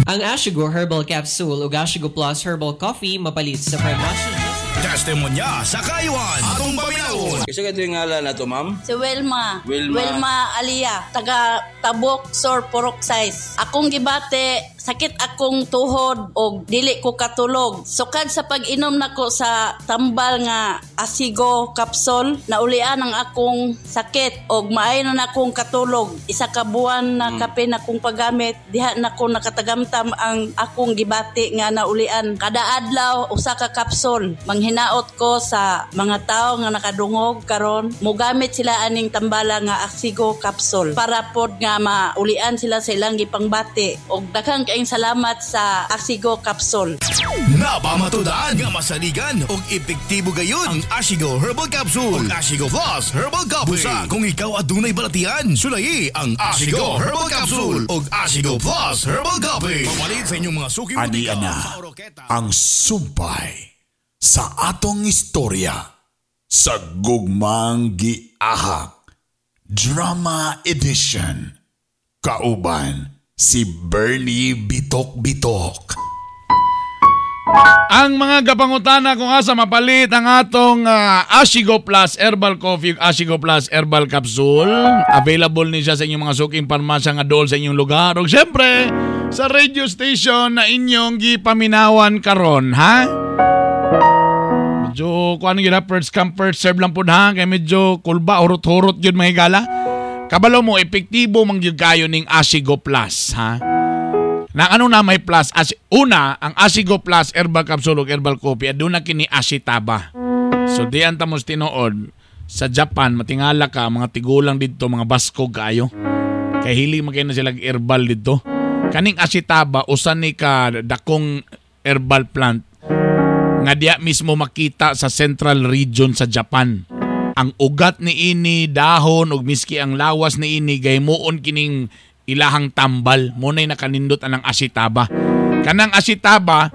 Ang Ashigo Herbal Capsule ug Ashigo Plus Herbal Coffee mapalit sa farmacy. Testimonya sa kayuan. Atong paminaw. Isa ka ito yung ngalan na to, ma'am? Si Wilma. Wilma Alia. Taga Tabok, Sor, Purok Size. Akong gibate, sakit akong tuhod o dili ko katulog. Sukad sa pag-inom nako sa tambal nga Asigo Capsule, naulian ang akong sakit o maayon na akong katulog. Isa ka buwan na kape na akong paggamit, diha na ko nakatagamtam ang akong gibati nga naulian. Kada adlaw, usa ka kapsul. Manghinaot ko sa mga tao nga nakadungog karon, mogamit sila aning tambala nga Asigo Capsule para pod nga maulian sila sa ilang gipangbati. Og daghang kaayong salamat sa Asigo Capsule. Napamatudan nga masaligan og epektibo gayon ang Ashigo Herbal Capsule ug Ashigo Plus Herbal Coffee. Busa kung ikaw adunay balatian, sulayi ang Ashigo Herbal Capsule ug Ashigo Plus Herbal Coffee. Papalit sa inyong mga suki mo Ani ana ang sumpay sa atong istorya sa Gugmang Giahak Drama Edition. Kauban si Bernie Bitok Bitok. Ang mga kapangutana kung asa mapalit ang atong Ashigo Plus Herbal Coffee, Ashigo Plus Herbal Capsule. Available ni siya sa inyong mga suking parmasya nga dool sa inyong lugar. O syempre, sa radio station na inyong gipaminawan karon, ha? Medyo, kung ano yun ha, first come first serve lang po ha. Kaya medyo kulba, hurot-hurot yun mga higala. Kabalo mo, epektibo mangyug kayo ning Ashigo Plus, ha? Na ano na may plus? Una, ang Ashigo Plus Herbal Capsule o Herbal Coffee, aduna kini Ashitaba. So, diyan tamos tinuod, sa Japan, matingala ka, mga tigulang dito, mga baskog kayo. Kaya hili magkaya na silang herbal dito. Kaning Ashitaba, usan ni ka dakong herbal plant, nga diya mismo makita sa central region sa Japan. Ang ugat ni ini, dahon, ug miski ang lawas ni ini, gaymoon kining ilahang tambal. Muna'y nakanindot anang Ashitaba. Kanang Ashitaba,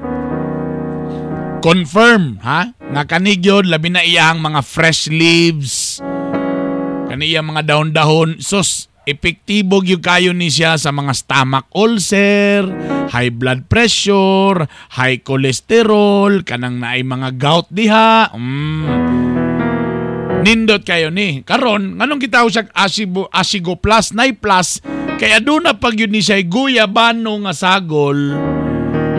confirm, ha? Nga kanigyon, labi na iyahang mga fresh leaves, kaniyang mga dahon-dahon. Sus, epektibo gyud kayo ni siya sa mga stomach ulcer, high blood pressure, high cholesterol, kanang naay mga gout diha. Nindot kayo ni. Karon, nganong gitaw siya Ashigo Plus, nay plus, kaya doon na pag yun ni siya guyabano nga sagol,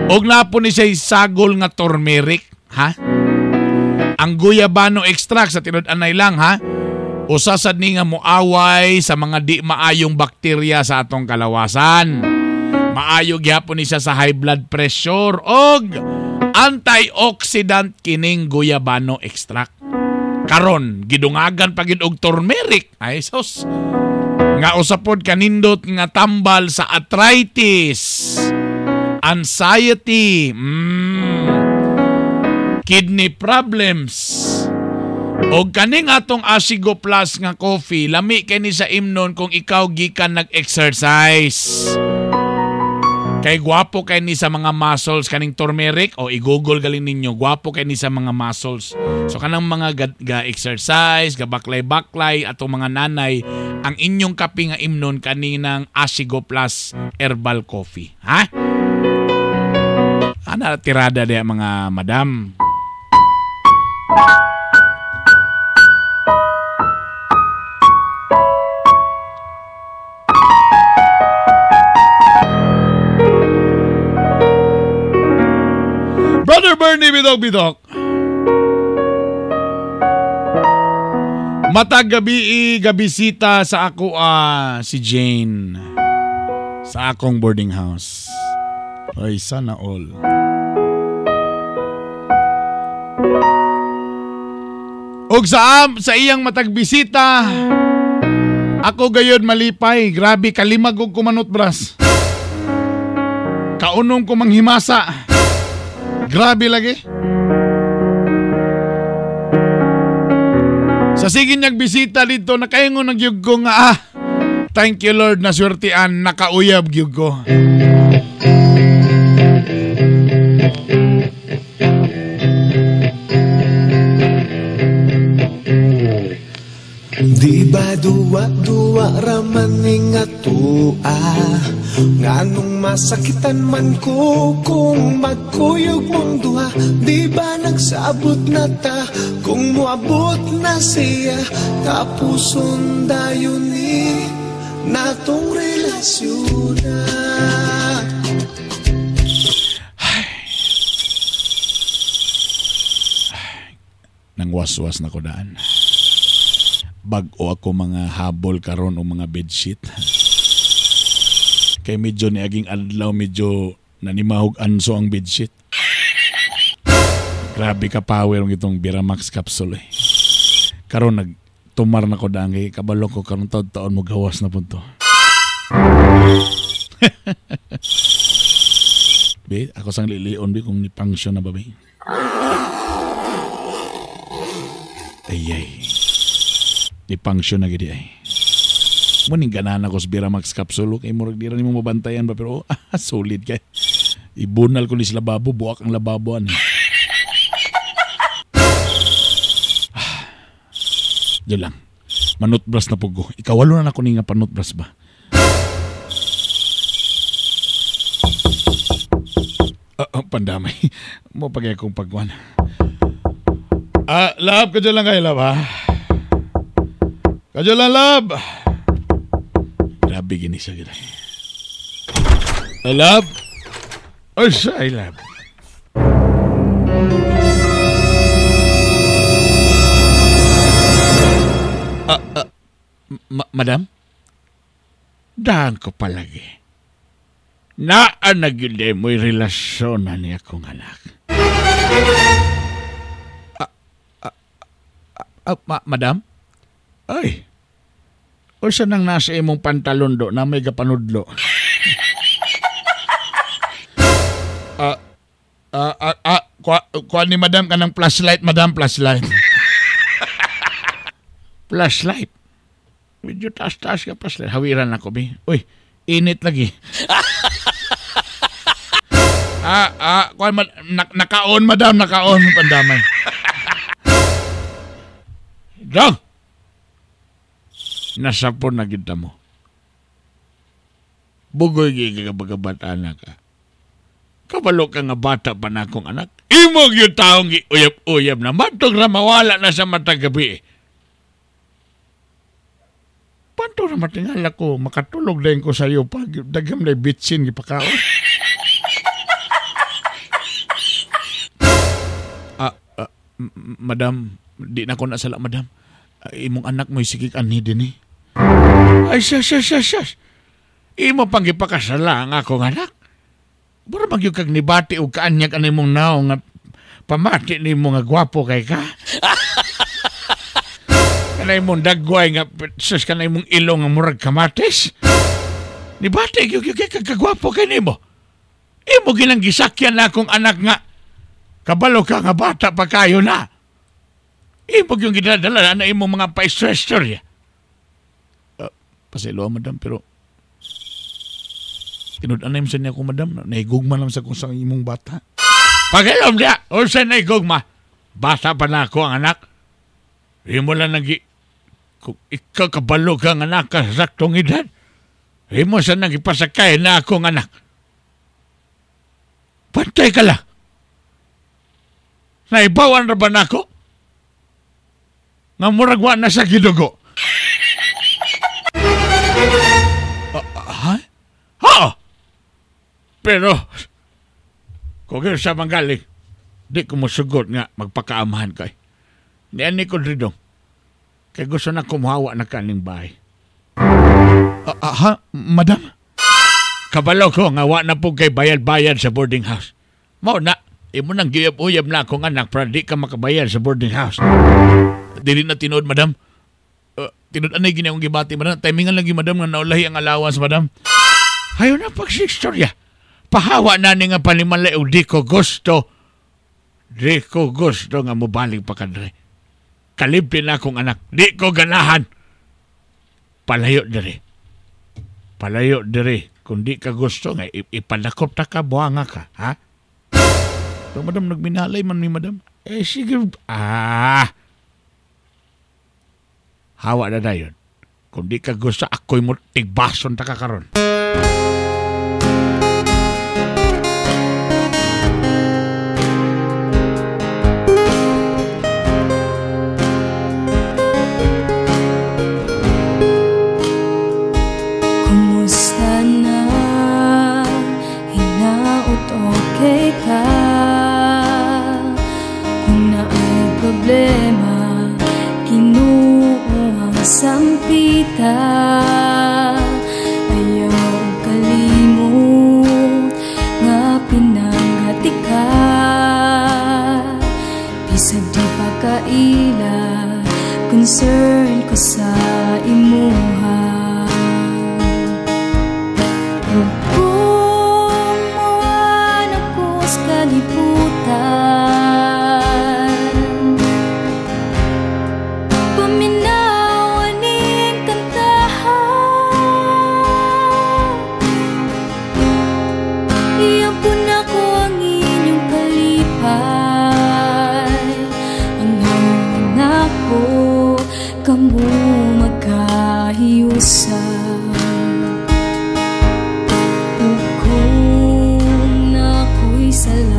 og napo ni siya sagol nga turmeric, ha? Ang guyabano extract sa tinod-anay lang, ha? Usasad ni nga moaway sa mga di maayong bakterya sa atong kalawasan. Maayo gyapon ni siya sa high blood pressure og antioxidant kining guyabano extract. Karon, gidungagan pa gid og turmeric. Ay sus. Nga usapod kanindot nga tambal sa arthritis, anxiety, kidney problems. O kaning atong Ashigo Plus nga coffee, lami kay ni sa imnon kung ikaw gikan nag-exercise. Kay gwapo kay ni sa mga muscles kaning turmeric, o i-google galing ninyo, gwapo kay ni sa mga muscles. So kanang mga ga-exercise, gabaklay-baklay atong mga nanay, ang inyong kape nga imnon kaninang Ashigo Plus Herbal Coffee. Ha? Ana tirada dia mga madam. Brother Bernie Bidok. Matag gabi gabisita sa ako si Jane sa akong boarding house. Ay, sana all. Og sa iyang matagbisita, ako gayod malipay. Grabe, kalimag og kumanot bras. Kaunong ko manghimasa. Grabe lagi. Sa sige niyang bisita dito, nakaingon ng gyug ko nga, thank you Lord, naswertian, nakauyab gyug ko. Di ba duwa-duwa ramaning atua, nganong masakitan man ko kung magkuyog mong duha. Di ba nagsabot na ta kung muabot na siya, tapuson dayon ni natong relasyon na. Nang waswas na ko daan. Bag-o ako mga habol karon o mga bedsheet. Kay medyo ni aging adlaw, medyo nanimahog anso ang bedsheet. Grabe ka power ng itong Biramax capsule eh. Karon nagtumar na ko daan kay kabalo ko karon taon mo gawas na punto. Be, ako sang lilion be kung ni function na ba be. Ay. Di function na gidi ay. Muning ganan ako sa Biramax capsule kay murag di ra nimo mabantayan ba, pero solid kay. Ibunal ko ni sa lababo, buwak ang lababoan. Diyan lang. Manutbras na pugo. Ikawalo na ako ni nga panutbras ba. Pandamay. Mo pagay akong pagwan. Love, kadyo lang kayo, love, ha? Kadyo lang, love. Grabe, gini siya, gini. Love? Oh, siya, love. Madam? Dahan ko palagi. Naan na yun mo'y relasyon na niya kong anak. Madam? Ay, o siya nang nasa imong pantalon do na may kapanudlo. Kuha ni madam ka ng flashlight, madam, flashlight. Flashlight? Medyo taas-taas ka flashlight. Hawiran ako, bi. Uy, init lagi. Naka-on, madam, naka-on. Pandamay. Dong! Nasapon na kita mo. Bugoy gigagabagabata na ka. Kabalo ka nga bata pa na akong anak. Imog yung taong uyab-uyab na. Matog na mawala na sa matagabi. Panto na matingal ako. Makatulog din ko sa iyo pag dagam na bitsin gipakaon. Madam, di na ko nasala, madam. Imong anak mo'y sigig ani din eh. Ay, sas. Imo pang ipakasala ang akong anak. Bura magyug kag nibati o kaanyag anay mong nao nga pamati ni mo nga gwapo kay ka. Kanay mong dagway nga sus kanay mong ilong nga murag kamatis. Nibati gyud kay kagwapo kay nimo. Imo ginang gisakyan na akong anak nga kabalo ka nga bata pa kayo na. Imo yung ginadala na imong mga pa-stressor. Paselo, madam, pero tinud-anay mo sa niya ko, madam. Naigugma naman sa kung sa imong bata. Pag-ilom niya, o sa naigugma, bata pa na ako ang anak. Imo lang kung ikaw kabalo ka ang anak ka sa saktong edad, imo sa nagipasakay na akong anak. Pantay ka lang. Naibawan na ba na ako? Nga muragwa na sa gidugo. Ha? Pero, kung yun sa manggaling, di ko mo sugot nga magpakaamahan kay. Niyan ni ko ridong. Kaya gusto na kumuhawa na kaning bahay. Madam? Kabalo ko nga wa na po kay bayad-bayad sa boarding house. Mao na, imo nang giyab-uyab na akong anak para di ka makabayad sa boarding house. Dili na tinuod, madam. Tinuod anay gini akong gibati, madam. Timingan lagi, madam, nga naulahi ang allowance, madam. Hayo na pagsistorya. Pahawa na ni nga palimalay o di ko gusto. Di ko gusto nga mubaling pa kadre. Kalibti na akong anak. Di ko ganahan. Palayo dire. Palayo dire. Kung di ka gusto nga, ipanakop ta ka, buhanga ka, ha? So, madam, nagminalay man ni madam. Sige. Hawa na dayon. Kung di ka gusto, ako'y mo tigbason ta ka karon. Kumusta na? Hinaot okay ka? Kung na ay problema, sampita, ayaw kalimot nga pinanghati ka. Bisag di pa kaila, concern ko sa imuha. Ug kung mawan ako sa kalibutan, kamu magkahiusan. Kung ako'y sala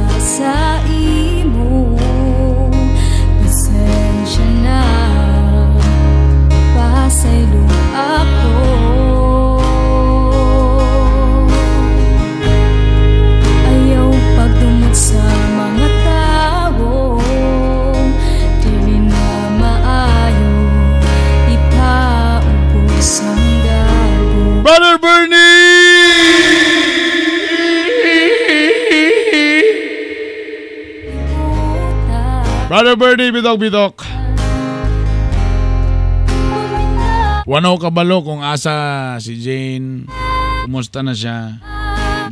Brother Bernie! Brother Bernie, bitok-bitok. Wano kabalo kung asa si Jane. Kumusta na siya?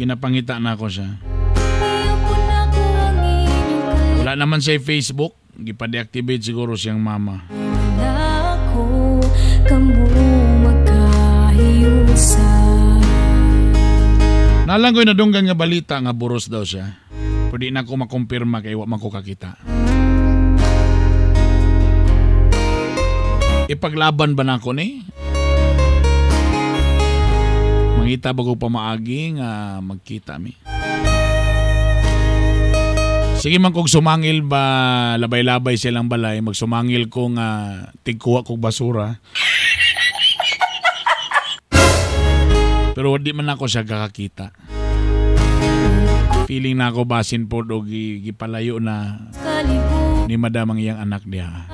Ginapangita na ako siya. Wala naman siya Facebook. Gipa-deactivate siguro siyang mama. Nalang ko'y nadunggan nga balita nga buros daw siya. Pwede na ako makumpirma kay wak man ko kakita. Ipaglaban ba na ako ni? Mangita ba ko pa maagi nga magkita mi? Sige man kung sumangil ba labay-labay silang balay, magsumangil ko nga tigkuha kong basura. Pero di man ako siya kakakita. Feeling na ako basin po o gipalayo na ni madamang iyang anak niya.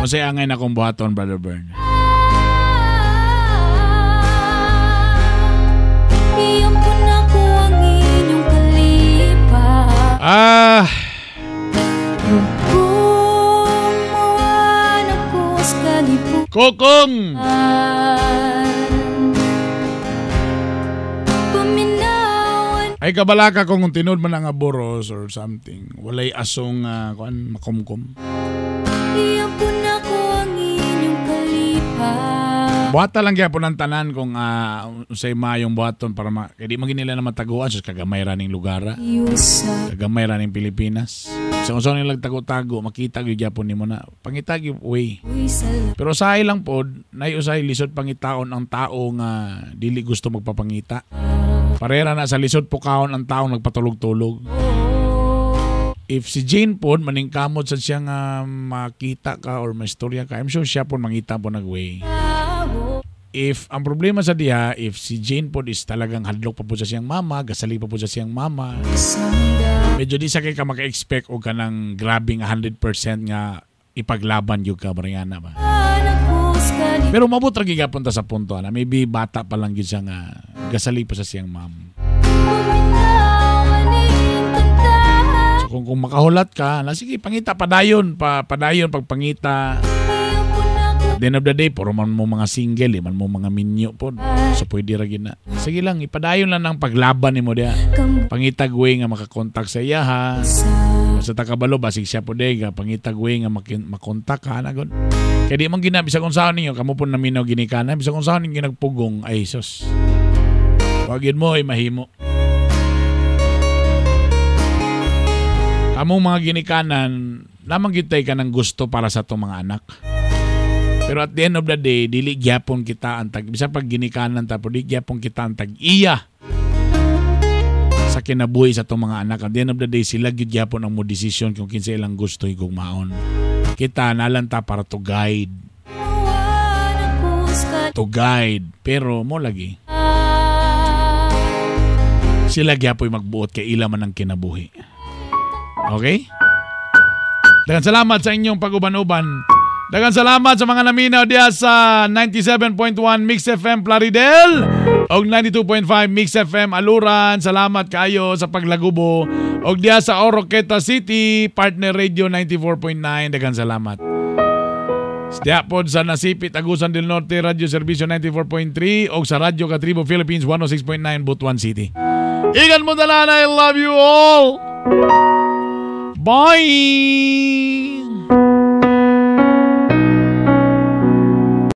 Masay angay na akong buhaton, Brother Bern. Kokong! Ay kabalaka kung tinod man nga boros or something. Walay asong makumkum. Buhata lang kaya po ng tanan kung usay mayong buhaton para hindi maging nila na mataguan sa kagamay raning lugar. Kagamay raning Pilipinas. Sa usaw nilang tago-tago, makita yung Japon ni mo na pangitagi way. Pero usahay lang po, usay lisod pangitaon ang tao nga dili gusto magpapangita. Parera na sa lisod po kaon ang tao nagpatulog-tulog. If si Jane po maningkamot sa siya nga makita ka or maistorya ka, I'm sure siya po mangita po nag-way. If ang problema sa diha, if si Jane po is talagang hadlok pa po sa siyang mama, gasali pa po sa siyang mama, medyo di sa kay ka maka-expect o ka ng grabing 100% nga ipaglaban yung ka, Mariana ba? Pero mabuti rin punta sa punto na maybe bata pa lang yun siya nga gasali pa sa siyang mama. So kung makahulat ka, sige, pangita, padayon pagpangita. At the end of the day, puro man mo mga single, man mo mga minyo po. So pwede rin na. Sige lang, ipadayon lang ng paglaban ni mo diya. Pangitagwe nga makakontak sa iya ha. Sa takabalo, basig siya po diya. Pangitagwe nga makontak ha. Kaya di man ginabisa kung saan ninyo, kamo po naminaw ginikana. Bisa kung saan ninyo nagpugong, ay sus. Wagin mo ay mahimo. Among mga ginikanan, lamang gitay ka ng gusto para sa itong mga anak. Pero at the end of the day, dili gyapon kita antag. Bisa pag ginikanan tapo, di gyapon kita antag iya sa kinabuhi sa itong mga anak. At the end of the day, sila gyapon ang mo desisyon kung kinsa ilang gusto higugmaon. Kita nalanta para to guide. To guide. Pero mo lagi. Sila gyapon magbuot kay ila man ang kinabuhi. Okay? Daghang salamat sa inyong pag-uban-uban. Daghang salamat sa mga naminaw diya sa 97.1 Mix FM Plaridel o 92.5 Mix FM Aluran. Salamat kayo sa paglagubo. O diya sa Oroqueta City, Partner Radio 94.9. Daghang salamat. Diya po sa Nasipit, Agusan del Norte, Radio Servicio 94.3 o sa Radio Katribo Philippines 106.9 Butuan City. Igan mo dalan, I love you all! Bye!